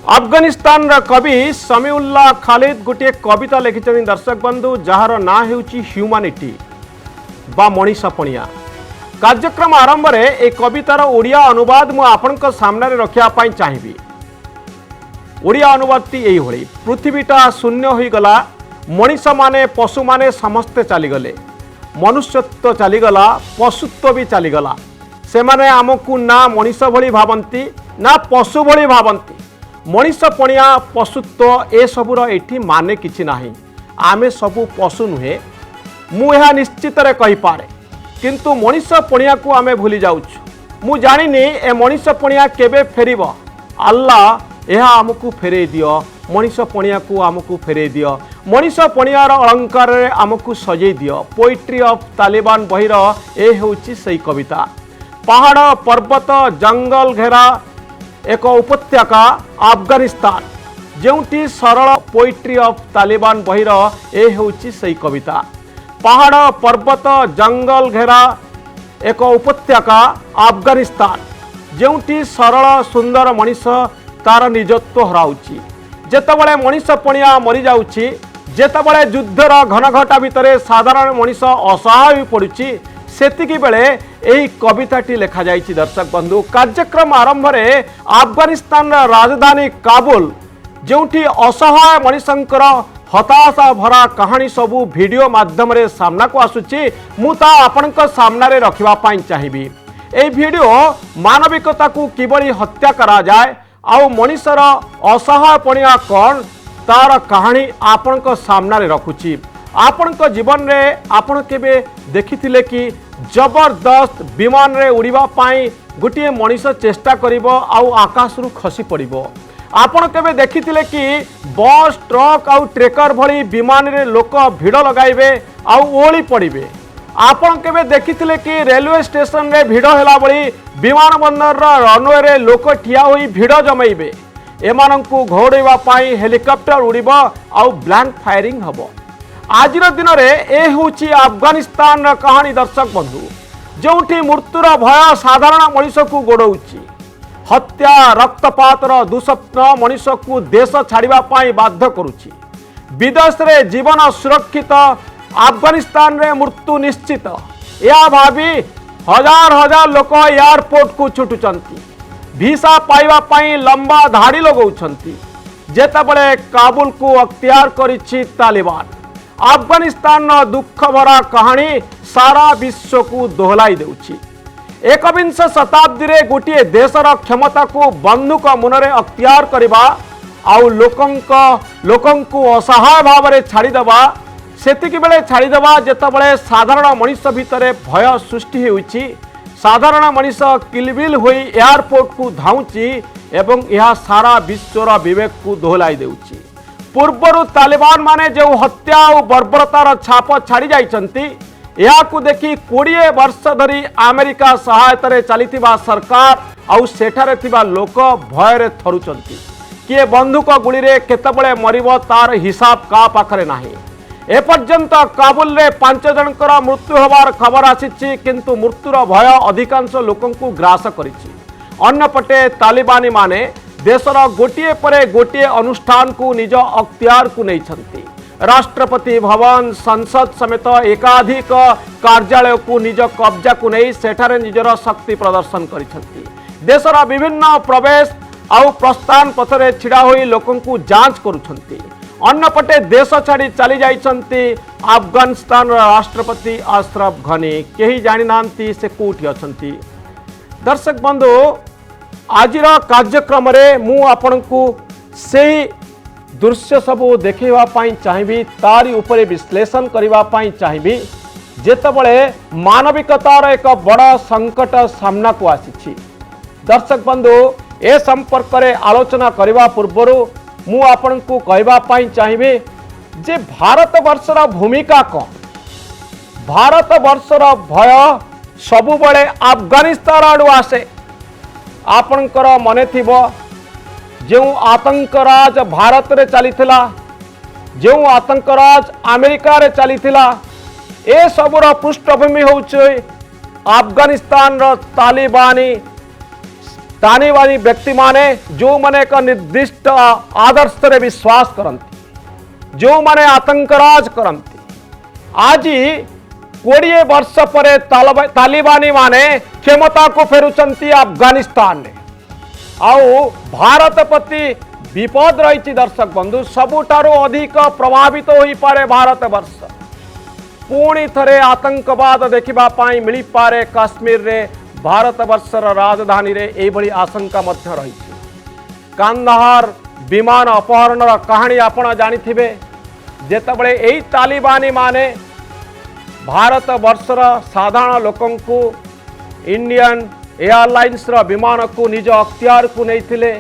अफगानिस्तान कवि समीउल्लाह खालिद गोटे कविता लिखिं दर्शक बंधु जार ना हेउची ह्यूमानिटी बा मनीषपणिया। कार्यक्रम आरंभ में एक कवितार ओडिया अनुवाद मु आपनक सामने रखिया चाहिए। ओडिया अनुवादटी यही पृथ्वीटा शून्य हो गला, मनीष माने पशु माने समस्ते चलीगले, मनुष्यत्व चलीगला, पशुत्व भी चलीगला। से माने आमको ना मनीष भली भावती ना पशु भली भावती। मनीषपणिया पशुत्व ए सबूर एठी माने किछि नाही। आमे सबू पशु नुहे मु यह निश्चित कहीपे, किंतु मनीषपणिया को आमे भूली जाउछु। मु जानिनी ए मनीषपणिया केबे फेरिब। अल्लाह यह आमको फेरे दियो, मनीषपणिया को आमको फेरे दियो, मनीषपणियार अलंकार आमको सजै दियो। पोएट्री ऑफ तालिबान बहिर ए होउची सही कविता। पहाड़ पर्वत जंगल घेरा एक उपत्यका अफगानिस्तान जोटी सरल। पोएट्री ऑफ तालिबान बहिर ए होउची सही कविता। पहाड़ पर्वत जंगल घेरा एक उपत्यका अफगानिस्तान जोटी सरल सुंदर मनीष तार निजत्व हराउची। जेतबळे मनीषपणिया मरी जाउची, जेतबळे युद्धर घनघटा भितरे साधारण मनीष असहाय हो पड़ुची, सेतिकी बेले यही कविताटी लेखा जाइछि। दर्शक बंधु, कार्यक्रम आरंभ में अफगानिस्तान राजधानी काबुल जोठी असहाय मनीषंकर हताशा भरा कहानी सबू वीडियो माध्यम रे सामना को आसुची, मुता आपनक सामने रखिबा पाई चाहिबी। ए वीडियो मानविकता को किबळी हत्या करा जाए आउ मनीषर असहायपणिया कौन तार कहानी आपनक सामने रखुची। आपनक जीवन रे आपण केबे देखिथिले कि जबरदस्त विमान रे उड़ीबा पाई गोटे मनीष चेष्टा करिवो आउ आकाश रु खसी पड़िबो। आपण केबे देखिथिले कि बस ट्रक आउ ट्रेकर भली विमान रे लोक भिड़ लगाइबे आउ ओली पड़िबे। आपण केबे देखिथिले कि रेलवे स्टेशन रे भिड़ हैला बळी विमान बंदर रनवे रे लोक ठिया होई भिड़ जमाइबे। एमानंकु घोड़ेबा पाई हेलिकॉप्टर उड़ीबो आउ ब्लैंक फायरिंग हबो। आज दिन में ए होची अफगानिस्तान कहानी। दर्शक बंधु, जोठी मृत्युर भय साधारण मनीष को गोड़ौची, हत्या रक्तपातर दुस्वप्न मनीष को देश छाड़िबा पाई बाध्य करुची। विदेश रे जीवन सुरक्षित, अफगानिस्तान रे मृत्यु निश्चित, या भावी हजार हजार लोक एयरपोर्ट को छुटुचंती, वीसा पाइबा पाई लंबा धाड़ी लगौछंती। जेतबळे काबुल को अख्तियार करिछि तालिबान। अफगानिस्तान दुख भरा कहानी सारा विश्व को दोहलाई देउछि। एकविंश शताब्दी रे गोटे देशर क्षमता को बंदूक मुनरे अख्तियार करबा आउ लोकंको असहाय भाव में छाड़ीदेवा। सेतिकी बेले छाड़ीदेवा जेतबळे साधारण मनीष भितरे भय सृष्टि होउछि। साधारण मनीष किलबिल होई एयरपोर्ट को धाउछि एवं यह सारा विश्वर विवेक को दोहलाई देउछि। पूर्वर तालिबान माने जो हत्या और बर्बरतार छाप छाड़ी जाइछंती, याकु देखि 20 वर्ष धरी अमेरिका सहायतारे चलीथिबा सरकार आउ सेठारे थिबा लोक भयरे थरुचंती। किए बंदूक गुली रे केतबळे मरिबो तार हिसाब का पाखरे नाही। एपर्यंत काबुल रे 5 जनकर मृत्यु होबार खबर आसीछि, किंतु मृत्युर भय अधिकांश लोकंकु ग्रास करिछि। अन्यपटे तालिबानी माने देशर गोटे परे गोटे अनुष्ठान को निज अख्तियार को नहीं छंती। राष्ट्रपति भवन, संसद समेत एकाधिक कार्यालय को निज कब्जा को नहीं सेठारे निजर शक्ति प्रदर्शन करिछंती। देशर विभिन्न प्रवेश आउ प्रस्थान पथरे छिड़ा होई लोकन को जांच करुछंती। अन्यपटे देश छाड़ी चली जाइछंती अफगानिस्तान राष्ट्रपति अशरफ घनी। केही जानि नांती से कोठी अछंती। दर्शक बंधु, आजिर कार्यक्रम रे मु आपनकु सेही दृश्य सबू देखा चाहिए, तारी उपरे विश्लेषण करने चाहिए। जेतबळे मानविकतार एक बड़ा संकट सामना को आसी। दर्शक बंधु, ए संपर्क में आलोचना करने पूर्वर मु आपनकु कहवाई चाहिए जे भारत वर्षर भूमिका कौन। भारत वर्षर भय सबुबले अफगानिस्तान आड़ू आसे। आपणकर मने थिबो जो आतंकराज भारत रे चलीथिला, जो आतंकराज अमेरिका रे चलीथिला, ए सबुर पृष्ठभूमि होउछे अफगानिस्तान रो तालिबानी तालिबानी व्यक्ति माने जो माने एक निर्दिष्ट आदर्श रे विश्वास करती, जो माने आतंकराज करती, आज 20 वर्ष पर तालिबानी माने क्षमता को फेरुचंती अफगानिस्तान रे। आउ भारत प्रति विपद रही दर्शक बंधु, सबुठारु अधिक प्रभावित हो पारे भारत वर्ष। पुणी थरे आतंकवाद देखा मिल पारे काश्मीर रे, भारत वर्षर राजधानी रे एभली आशंका मध्य रही। कांदाहार विमान अपहरण कहानी आपण जानिथिबे, जेतबळे एई तालिबानी माने भारत वर्षर साधारण लोकंकु इंडियन एयरलाइंस रो विमान को निज अख्तियार को नैथिले,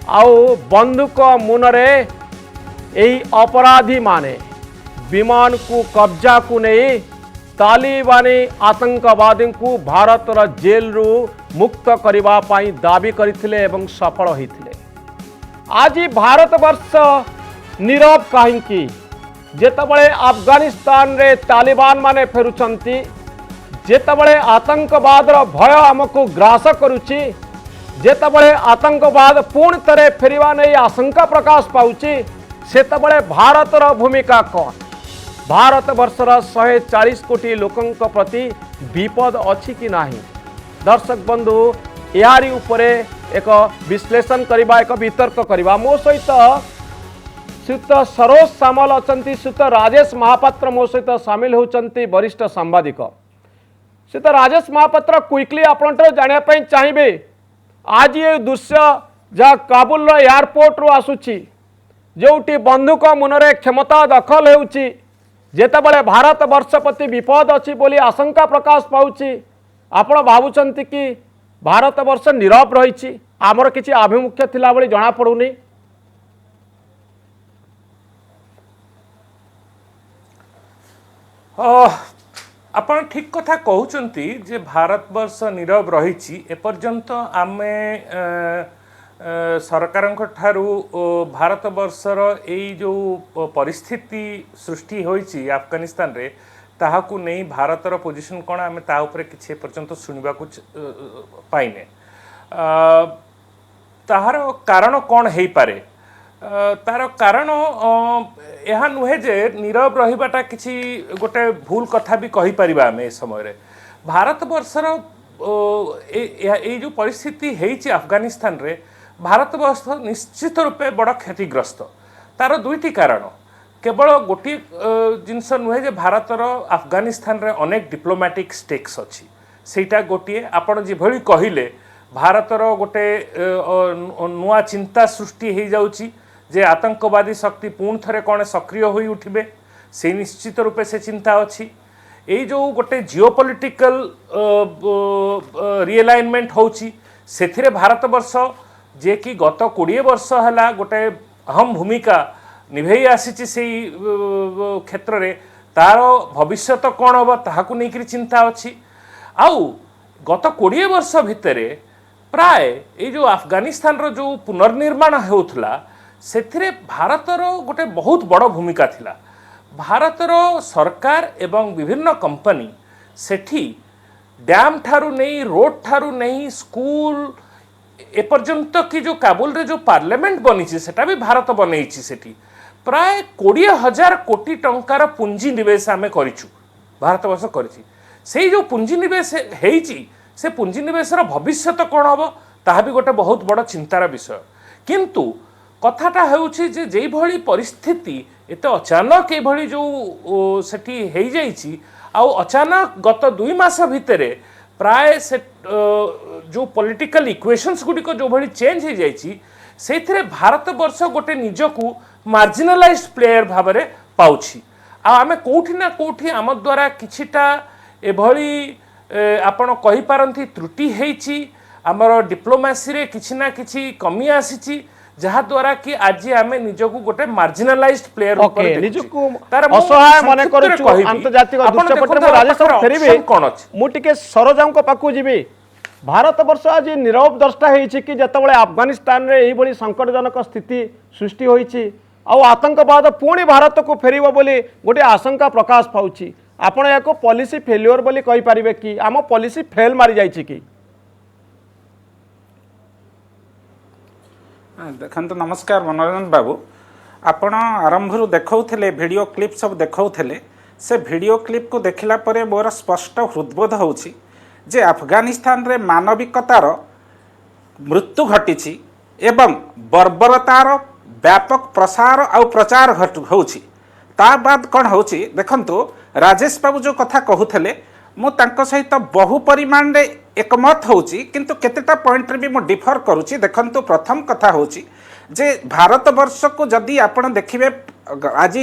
आउ बंदूक मुनरे एई अपराधी माने विमान को कब्जा को नहीं तालिबानी आतंकवादी को भारतर जेल रु मुक्त करबा पई दाबी करथिले एवं सफल होइथिले। आज भारत वर्ष नीरव कहीं जेतबळे अफगानिस्तान रे तालिबान माने फेरुचंती, जेतबळे आतंकवाद भय आमको ग्रास करुची, जेतबळे आतंकवाद पुणी थे फेरिबा नहीं आशंका प्रकाश पाउची, सेतबळे भारतर भूमिका कौन? भारत वर्षर 140 कोटी लोकंक प्रति विपद अछि कि नाही? दर्शक बंधु यारी उपरे एक विश्लेषण करबा, एक वितर्क करबा। मो सहित श्रीयुत सरोज सामल अछंती, श्रीयुत राजेश महापात्र मो सहित सामिल होचंती, वरिष्ठ सांबादिक। श्रीयुत राजेश महापात्र, क्विकली आपण जानिया पई चाहिबे, आज ये दृश्य जहाँ काबुल एयरपोर्ट रु आसुची, जोटी बंदूक मुनरे क्षमता दखल होउची, जेतबळे भारत वर्ष प्रति विपद अछि बोली आशंका प्रकाश पाउची, आपण भावुचंती कि भारत वर्ष नीरव रही? आमर किसी आभिमुख्य थिला बोली जणा पड़ुनी। आपण ठीक कथा कहउचंती जे भारत वर्ष नीरव रही। एपर्यंत आमे सरकारंक ठारू भारत वर्षर एई जो परिस्थिति सृष्टि होईची अफगानिस्तान रे, ताहाकू नहीं भारतर पोजिशन कौन आम ता उपरे किछि पर्यंत सुनिबा पाइने। ताहार कारण कौन हेई पारे? तार कारण यह नुहे जे नीरव रहिबाटा किछि गोटे भूल कथा भी कहि परिबा आमे ए समय रे। भारत वर्षर ए जो परिस्थिति हेईची अफगानिस्तान रे, भारत वर्ष निश्चित रूपे बड़ क्षतिग्रस्त। तार दुईटी कारण, केवल गोटे जिनस नुहे जे भारतर अफगानिस्तान रे अनेक डिप्लोमेटिक स्टेक्स अच्छी, सेटा गोटे आपण जिभली कहिले भारतर गोटे नुआ चिंता सृष्टि हो जाउची जे आतंकवादी शक्ति पुणी थरे कौन सक्रिय हो उठिबे, से निश्चित रूपे से चिंता अच्छी। ये जो गोटे जिओपॉलिटिकल रिएलाइनमेंट होची, सेथिरे भारत वर्ष जे कि गत 20 वर्ष है गोटे अहम भूमिका निभे आसी से क्षेत्र में, तार भविष्य कौन हम ताकू नहीं चिंता अच्छी। आउ गत 20 वर्ष भितर प्राय ये जो अफगानिस्तान रो जो पुनर्निर्माण होउथला, सेथिरे भारतर गोटे बहुत बड़ भूमिका थिला। भारतर सरकार एवं विभिन्न कंपनी सेठी डैम ठारू नहीं, रोड ठारू नहीं, स्कूल एपर्यंत कि जो काबुल रे जो पार्लियामेंट बनी सेटा भी भारत बनई सेठी प्राय 20,000 कोटी टंकार पुंजी निवेश आमे करिछु, भारत वर्ष करिछि। से जो पुंजी निवेश हेइछि, से पुंजी निवेशर भविष्य कौन हम ताहा भी गोटे बहुत बड़ चिंतार विषय। किंतु कथाटा हेउछि जे जेई भली परिस्थिति एते अचानक ए भली जो सेठी हेइ जाइछि, आउ अचानक गत 2 मास भितरे प्राय से जो पॉलिटिकल इक्वेशंस गुडिक जो भली चेंज हो जाइछि, सेथिरे भारत वर्ष गोटे निजकू मार्जिनालाइज्ड प्लेयर भाव में पाउछि। आमे कोठी ना कोठी आम द्वारा किछिटा एभली आपण कहि पारंती त्रुटि हेइछि, आमर डिप्लोमेसी रे किछि ना किछि कमी आसीछि, जहा द्वारा कि आज आमे निजकू गोटे मार्जिनालाइज्ड प्लेयर ओके निजकू असहाय माने करूछु। अंतर्जातिक दृश्यपट राजेश फेरिबे कोन अछि मु टिके सरोजांको पाकू जिबे। भारत वर्ष आज नीरव द्रष्टा हेइछि कि जतबळे अफगानिस्तान रे एही बळी संकटजनक स्थिति सृष्टि होइछि, आउ आतंकवाद पुणी भारत को फेरिबो बोली गोटे आशंका प्रकाश पाउछि। आपण याको पॉलिसी फेल्योर बोली कहि परिबे कि आम पॉलिसी फेल मारी जाइछि कि? देखो नमस्कार मनोरंजन बाबू आपण आरंभ देखते वीडियो क्लिप सब देखते से वीडियो क्लिप को देखला परे मोर स्पष्ट हृदबोध होछि जे अफगानिस्तान रे मानविकतार मृत्यु घटी एवं बर्बरतार व्यापक प्रसार आ प्रचार होछि ता बाद कौन होछि देखंतु राजेश बाबू जो कथा कहूले मु तांको सहित बहु परिमाण रे एकमत होछि किंतु केतेटा पॉइंट रे भी मु डिफर करूछि देखंतु प्रथम कथा होछि जे भारत वर्ष को जदि आपण देखिबे आज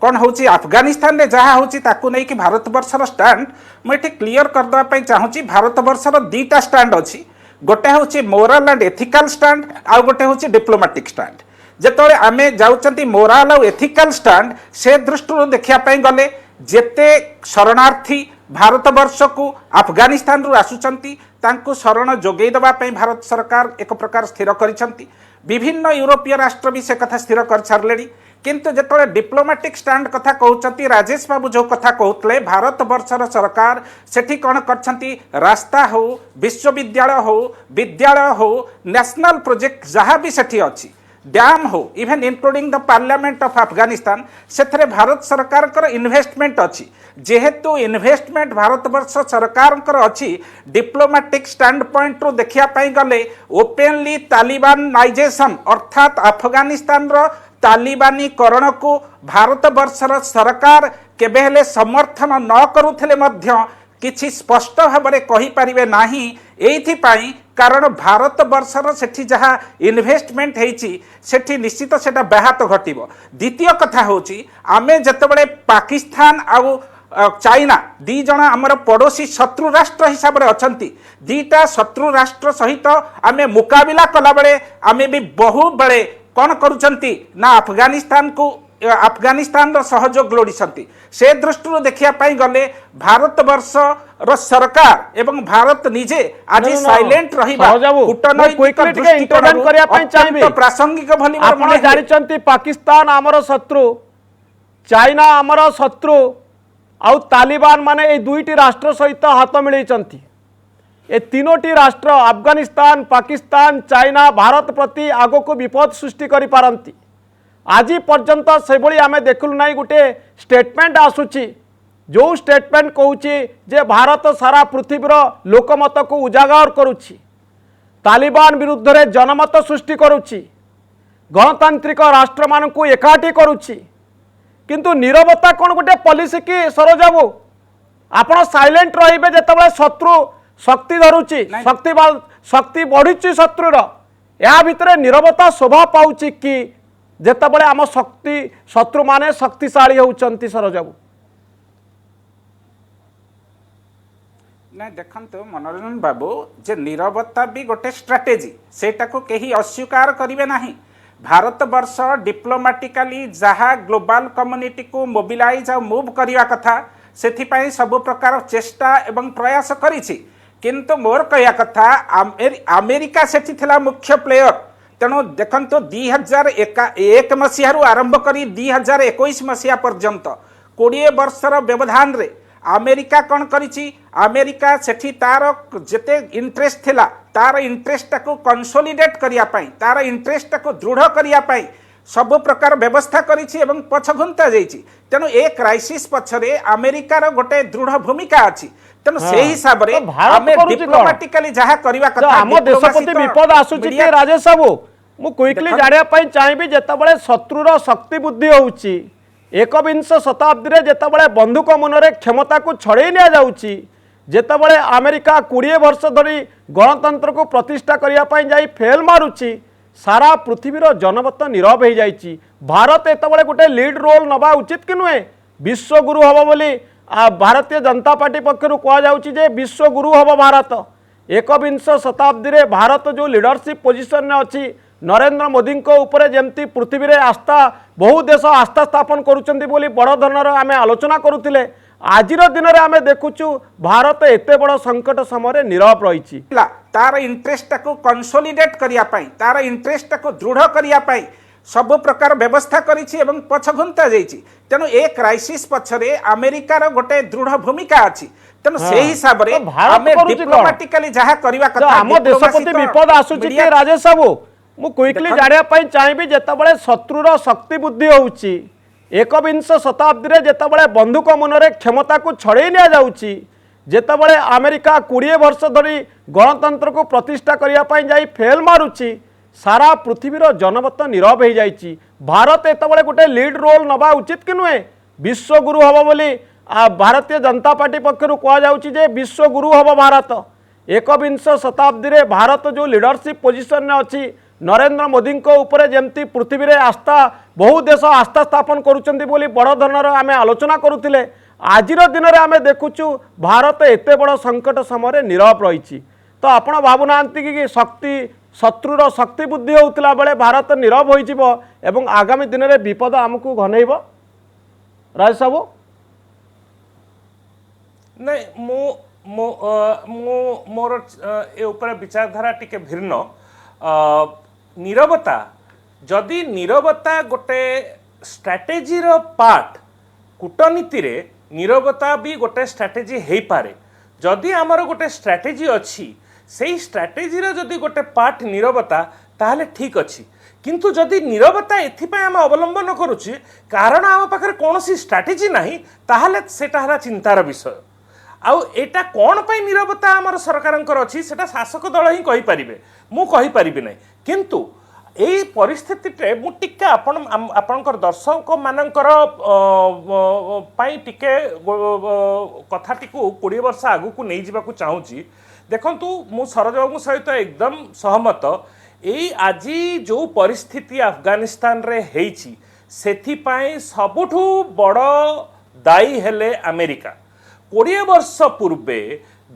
कौन होछि अफगानिस्तान रे जहा होछि ताकू नै कि भारत वर्षर स्टैंड मु एठी क्लियर कर दवा पई चाहूछि भारत वर्षर दीटा स्टैंड अछि गोटे होछि मोरल एंड एथिकल स्टैंड आ गोटे होछि डिप्लोमेटिक स्टैंड जेतोले आमे जाउचंती मोरल और एथिकल स्टैंड से दृष्टि देखिया पई गले जेते शरणार्थी भारत वर्ष को अफगानिस्तान रु आसुचंती तांको शरण जोगै दबा पई भारत सरकार एक प्रकार स्थिर करिसंती विभिन्न यूरोपीय राष्ट्र भी से कथा स्थिर कर छारलेनी किंतु जेतोले डिप्लोमेटिक स्टैंड कथा कहउचंती राजेश बाबू जो कथा कहउतले भारत वर्षर सरकार सेठी कोन करछंती रास्ता हो विश्वविद्यालय हो विद्यालय हो नेशनल प्रोजेक्ट जहाँ भी सेठी अछि डैम हो even including the parliament of Afghanistan से भारत सरकार कर इन्वेस्टमेंट अच्छी जेहेतु इन्वेस्टमेंट भारत वर्ष सरकार अच्छी डिप्लोमेटिक स्टैंड पॉइंट रू देखिया पाई गले ओपनली तालिबानाइजेशन अर्थात अफगानिस्तान रो तालिबानीकरण को भारत वर्षर सरकार केबे हेले समर्थन न करुथिले मध्य किछि स्पष्ट भाव में कहि परिबे नाही एथि पाई कारण भारत वर्षर सेठी जहाँ इन्वेस्टमेंट हेछि सेठी निश्चित सेटा व्याहत घटिबो द्वितीय कथा होछि आमे जतबेले पाकिस्तान आउ चाइना दी जण आमर पड़ोसी शत्रु राष्ट्र हिसाब रे अछंती दीटा शत्रु राष्ट्र सहित आमे मुकाबिला कला बेले आमे भी बहु बेले कौन करुचंती ना अफगानिस्तान को अफगानिस्तान सहयोग लोड़िसंती से दृष्टि देखिया पाई गले भारत वर्ष रो सरकार एवं भारत निजे आज साइलेंट रहिबा कूटनैतिक दृष्टिकोण करिया पाई चाहिबे प्रासंगिक भली आपण जानिचंती पाकिस्तान हमर शत्रु चाइना हमर शत्रु आउ तालिबान माने ए दुईटी राष्ट्र सहित हाथ मिलैचंती ए तीनोटी राष्ट्र अफगानिस्तान पाकिस्तान चाइना भारत प्रति आगो को विपद सृष्टि करि पारंती आज पर्यंत से भली आमे देखलु नाही गोटे स्टेटमेंट आसुची जो स्टेटमेंट कहूची जे भारत सारा पृथ्वीर लोकमत को उजागर करुची तालिबान विरुद्ध रे जनमत सृष्टि करुची गणतांत्रिक राष्ट्र मान को एकाठी करुची किंतु नीरवता कौन गोटे पॉलिसी की सरोज बाबू आपण साइलेंट रहिबे जेतबेले शत्रु शक्ति धरुची शक्ति बढ़ी शत्रुर या भितर नीरवता शोभा पाउची कि जेतबेले आम शक्ति शत्रु माने शक्तिशाली होउचंती सरोज बाबू ना देखंतु मनोरंजन बाबू जे नीरवता भी गोटे स्ट्राटेजी सेटा को कहीं अस्वीकार करिवे नाही भारत वर्ष डिप्लोमेटिकली जहाँ ग्लोबल कम्युनिटी को मोबिलाइज आ मूव करने कथा से सब प्रकार चेष्टा एवं प्रयास करिछि किंतु मोर कहया कथा अमेरिका सेठी थिला मुख्य प्लेयर तेणु देखंतु 2001 मसीह आरंभ करी 2021 मसीहा पर्यंत 20 वर्षर व्यवधान रे अमेरिका कौन करिछि अमेरिका सेठी तार जेते इंटरेस्ट थिला तार इंटरेस्ट को कंसोलिडेट करिया पाई तार इंटरेस्ट को दृढ़ करिया पाई सब प्रकार व्यवस्था करिछि एवं पछघुंता जाइछि तेणु ए क्राइसिस पछरे अमेरिकार गोटे दृढ़ भूमिका अछि तेणु से हिसाब रे आमे डिप्लोमेटिकली जहा करिवा कथा हम देश प्रति विपद आसुछि के राजेश बाबू मु क्विकली जानिया पाई चाहिबी जेतबेले शत्रुर शक्ति बुद्धि होउछि एकविंश शताब्दी रे जेतबेले बंधुक मनरे क्षमता को छड़े लिया जाउछि जेतबेले अमेरिका 20 वर्ष धरी गणतंत्र को प्रतिष्ठा करिया पाई जाई फेल मारुछि सारा पृथ्वीर जनमत नीरव हो जाइछि भारत एतबेले गोटे लीड रोल नबा उचित कि नुहे विश्वगुरु हब बोली भारतीय जनता पार्टी पक्षरु कहा जाउछि जे विश्वगुरु हब भारत एकविंश शताब्दी रे भारत जो लीडरशिप पोजिशन में अछि नरेंद्र मोदी को ऊपर जमती पृथ्वी रे आस्था बहु देश आस्था स्थापन करुचंती बोली बड़ धरनर आमे आलोचना करुथिले आजिर दिन में आमे देखुचु भारत एते बड़ संकट समय नीरव रही तार इंटरेस्ट को कंसोलिडेट करिया पाई तार इंटरेस्ट को दृढ़ करिया पाई सब प्रकार व्यवस्था करिछि एवं पछघुंता जाइछि तेणु ए क्राइसिस पछरे अमेरिकार गोटे दृढ़ भूमिका अछि तेणु से हिसाब रे आमे डिप्लोमेटिकली जहा करिवा कथा हम देश प्रति विपद आसुछि के राजेश बाबू मु क्विकली जाना चाहिए जितेबाला शत्रुर शक्ति बुद्धि होउची एकविंश शताब्दी रे जितेबाला बंधुक मनरे क्षमता को छड़े लिया जाउची जितेबाला अमेरिका 20 वर्ष धरी गणतंत्र को प्रतिष्ठा करने जाई फेल मारुची सारा पृथ्वीर जनमत नीरव हो जाइए भारत एतबले गोटे लीड रोल नवा उचित कि नुहे विश्वगुरु हम बोली भारतीय जनता पार्टी पक्षर कहुचे विश्वगुरु हम भारत एकविंश शताब्दी रे भारत जो लीडरशिप पोजिशन में अच्छी नरेंद्र मोदी ऊपर जमती पृथ्वी रे आस्था बहु देश आस्था स्थापन करुँच बड़ धरणर आम आलोचना करुले आजिर दिन में आम देखुचु भारत एत बड़ संकट समय नीरव रही तो आपण भावुना कि शक्ति शत्रुर शक्ति बुद्धि होता बेले भारत नीरव हो आगामी दिन में विपद आमको घनइब राज साहू नहीं मोर ए ऊपर विचारधारा टिके भिन्न नीरवता जदि नीरवता गोटे स्ट्राटेजी रो पार्ट कूटनीति रे नीरवता भी गोटे स्ट्राटेजी हो पारे जदि आमर गोटे स्ट्राटेजी अच्छी से स्ट्राटेजी रो जदि गोटे पार्ट नीरवता ताहले ठीक अच्छी किंतु जदि नीरवता एथिपाई आम अवलंबन करुचे कारण आम पाखे कौन स्ट्राटेजी नहीं ताहले सेटा हला चिंतार विषय आउ एटा कौन पाई नीरवता आमर सरकारंकर अच्छी सेटा शासक दल ही कहि परिबे मु कहि परिबे नै किंतु एई परिस्थिति मु टिके आपणकर दर्शक मानकर पाई टिके कथाटी को 20 वर्ष आगु को नहीं जावाक चाहूँगी देखंतु मु सरोज बाबू सहित एकदम सहमत एई आजी जो परिस्थिति अफगानिस्तान रे हेइची सेथिपाई सबुठु बड़ दायी हेले अमेरिका 20 वर्ष पूर्वे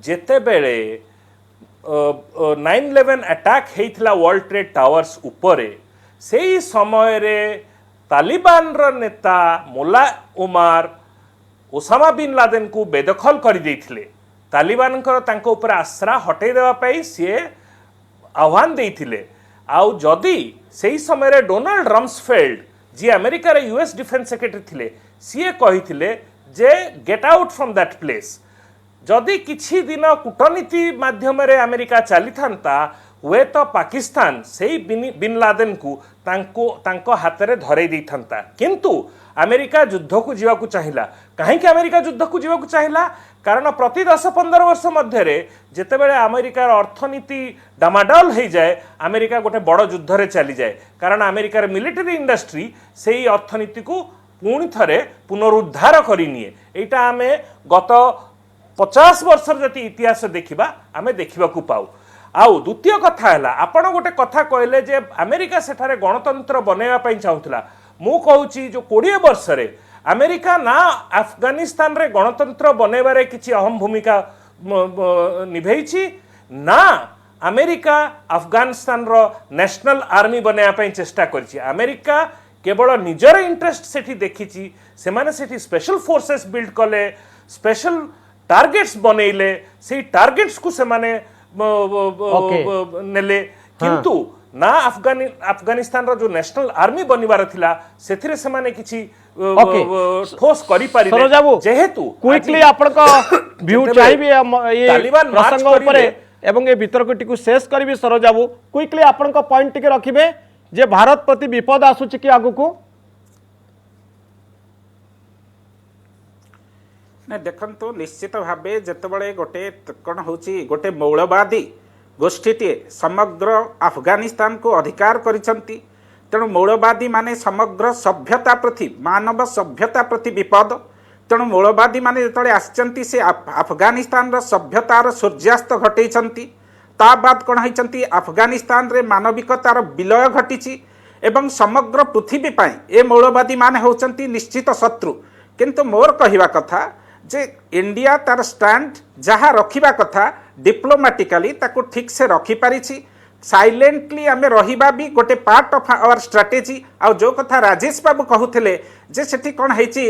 जेते बेले 9/11 अटैक हेइथिला वर्ल्ड ट्रेड टावर्स उपरे सेई समय रे तालिबान रो नेता मुल्ला उमर ओसामा बिन लादेन को बेदखल कर देइथिले तालिबान तांको ऊपर आश्रा हटै देवा पाई सीए आह्वान देइथिले आउ जदि सेई समय रे डोनाल्ड रम्सफेल्ड जी अमेरिका रे यूएस डिफेंस सेक्रेटरी थिले सीए कहिथिले जे get out from that place जदि किछि दिन कूटनीति माध्यम रे अमेरिका चली था हुए तो पाकिस्तान से बिन लादेन को तांको हाथ में धरे दी था किंतु अमेरिका युद्ध को जीवा चाहिला कहीं अमेरिका युद्ध को जीवा चाहिला कारण प्रति 10-15 वर्ष मध्य जितेबाला अमेरिकार अर्थनीति डामाडोल हो जाए अमेरिका गोटे बड़ युद्ध रे चली जाए कारण अमेरिकार मिलिटरी इंडस्ट्री से अर्थनीति को पुणी थे पुनरुद्धार करनिए एटा आम गत 50 वर्ष जति इतिहास देखा आम देखा पाऊ आउ द्वितीय कथा है आपण गोटे कथा कहले जे अमेरिका सेठारे गणतंत्र बनैवाई चाहूला मु कहूँ जो 20 वर्ष रे अमेरिका ना अफगानिस्तान रे गणतंत्र बनैबारे किछि अहम भूमिका निभेइछि ना अमेरिका अफगानिस्तान रो नेशनल आर्मी बनैवाई चेष्टा करिछि अमेरिका केवल निजर इंटरेस्ट सेठी देखिछि सेमाने सेठी स्पेशल फोर्सेस बिल्ड कले स्पेशल टार्गेट्स बनैले से टार्गेट्स को सेमाने नेले किंतु ना अफगानिस्तान रो जो नेशनल आर्मी बनिबार थिला सेथिरे सेमाने किछि ठोस करि पारिले जेहेतु क्विकली आपण को व्यू चाहिबे ये प्रसंग ऊपर एवं ए वितर्कटी को शेष करबी सरोज बाबू क्विकली आपण को पॉइंट टिके रखिबे जे भारत प्रति विपद आसुछि कि आगु को ना देखंतु निश्चित भावे जेतेबेले गोटे कौन होची गोटे मौलवादी गोष्ठीटे समग्र अफगानिस्तान को अधिकार करिसंती तेणु मौलवादी माने समग्र सभ्यता प्रति मानव सभ्यता प्रति विपद तेणु मौलवादी माने जेतले आछंती से अफगानिस्तान रो सभ्यतार सूर्यास्त घटेइछंती ता बाद कौन होइछंती अफगानिस्तान रे मानविकतार विलय घटिछि एवं समग्र पृथ्वी पाई ए मौलवादी माने होचंती निश्चित शत्रु किंतु मोर कहिबा कथा जे इंडिया तार स्टैंड जहाँ रखिबा कथा डिप्लोमेटिकली ताको ठीक से रखी पारिछि साइलेंटली आम रहिबा भी गोटे पार्ट ऑफ आवर स्ट्रेटेजी आ जो कथा राजेश बाबू कहूथिले जे सेठी कौन हेछि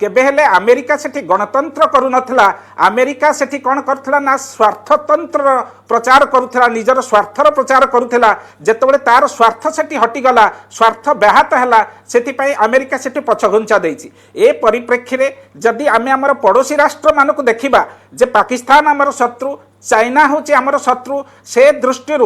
केबे हेले अमेरिका सेठी गणतंत्र करू नथला अमेरिका सेठी कौन करथला ना स्वार्थतंत्र प्रचार करूथला निजर स्वार्थर प्रचार करूथला जेतेबेले तार स्वार्थ सेठी हटिगला स्वार्थ व्याहत हैला सेठी पई अमेरिका सेठी पछघुंचा देछि ए परिप्रेक्षी रे जदि आमे हमर पड़ोसी राष्ट्र मानको देखिबा जे पाकिस्तान हमर शत्रु चाइना होची हमर शत्रु से दृष्टि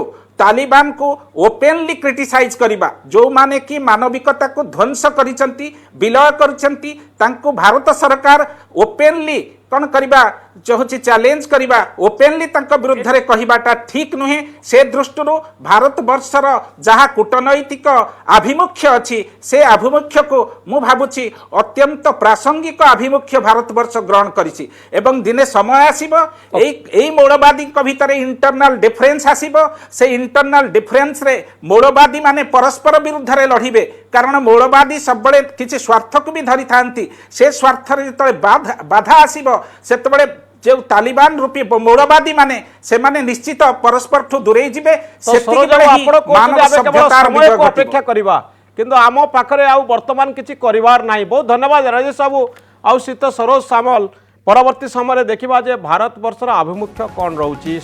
तालिबान को ओपेनली क्रिटिसाइज करवा जो माने कि मानविकता को ध्वंस करिसंती विलय करिसंती तांको भारत सरकार ओपेनली कौन करवा जो हूँ चैलेंज करवा ओपेनली विरुद्ध रे कहवाटा ठीक नुहे से दृष्टि भारत वर्षर जहाँ कूटनैतिक आभिमुख्य अच्छी से आभिमुख्य को मु भावुची अत्यंत प्रासंगिक आभिमुख्य भारत वर्ष ग्रहण करिछि एवं दिने समय आसीबो एई मौलवादी भितर इंटरनल डिफरेंस आसीबो से इंटरनल डिफरेंस रे मौलवादी माने परस्पर विरुद्ध रे लढिबे कारण मौलवादी सब बड़े किछि स्वार्थ को भी धरि थांती से स्वार्थ रे जतले बाधा आसीबो सेतबेले जो तालिबान रूपी मौलवादी माने से माने निश्चित परस्पर ठू दूरे जिबे अपेक्षा करवा किंतु आम पाखरे आउ वर्तमान किछि करिवार नाही। बहुत धन्यवाद राजेश बाबू आउ सीत सरोज सामल परवर्ती समय देखिबा जे भारत वर्षर आभिमुख्य कौन रहउची।